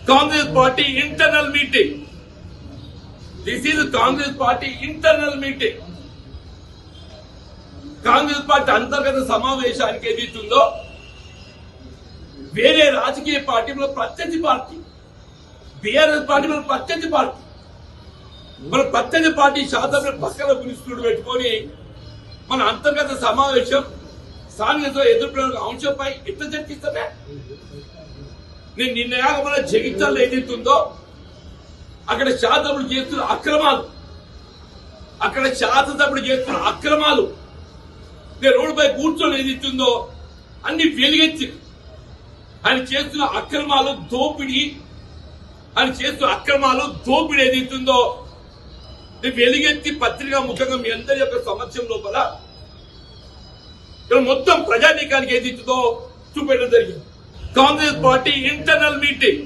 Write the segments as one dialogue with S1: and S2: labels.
S1: Congress party internal meeting. This is Congress party internal meeting. Congress party అంతర్గత సమావేశానికి ఏదైతుందో వేరే రాజకీయ పార్టీలో ప్రత్యర్థి పార్టీ బీఆర్ఎస్ పార్టీలో ప్రత్యర్థి పార్టీ మన ప్రత్యర్థి పార్టీ శాసన పక్కన గురిస్తుడు పెట్టుకొని మన అంతర్గత సమావేశం స్థానిక ఎదుర్కొన్న అంశంపై ఎట్లా చర్చిస్తామే. నేను నిన్నయాక మన జగిత్యాలలో ఏదైతుందో అక్కడ శాసనసభ్యులు చేస్తున్న అక్రమాలు నేను రోడ్డుపై కూర్చొని ఏదైతుందో అన్ని వెలుగెత్తి ఆయన చేస్తున్న అక్రమాలు దోపిడీ ఏదైతుందో వెలుగెత్తి పత్రికా ముఖంగా మీ అందరి యొక్క సమక్షం లోపల మొత్తం ప్రజానీకానికి ఏదైతుందో చూపెట్టడం జరిగింది. Congress party internal meeting.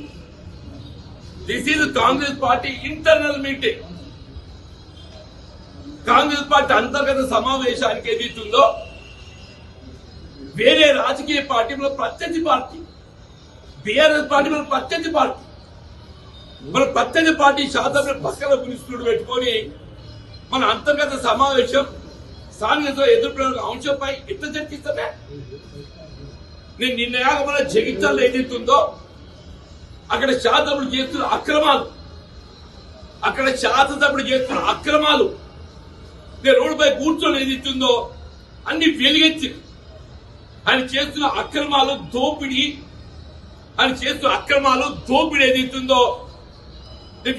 S1: This is Congress party internal meeting. Congress party అంతర్గత సమావేశానికి ఏదైతుందో వేరే రాజకీయ పార్టీలో ప్రత్యర్థి పార్టీ బీఆర్ఎస్ పార్టీలో ప్రత్యర్థి పార్టీ మన ప్రత్యర్థి పార్టీ శాసన పక్కన గురిస్తుడు పెట్టుకొని మన అంతర్గత సమావేశం స్థానిక ఎదుర్కొన్న అంశంపై ఎట్లా చర్చిస్తామే. నేను నిన్నయాక మన జగిత్యాలలో ఏదైతుందో అక్కడ శాసనసభ్యులు చేస్తున్న అక్రమాలు నేను రోడ్డుపై కూర్చొని ఏదైతుందో అన్ని వెలుగెత్తి ఆయన చేస్తున్న అక్రమాలు దోపిడీ ఏదైతుందో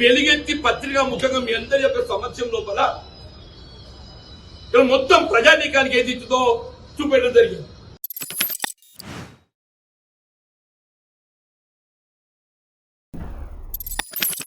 S1: వెలుగెత్తి పత్రికా ముఖంగా మీ అందరి యొక్క సమక్షం లోపల మొత్తం ప్రజానీకానికి ఏదైతుందో చూపెట్టడం జరిగింది.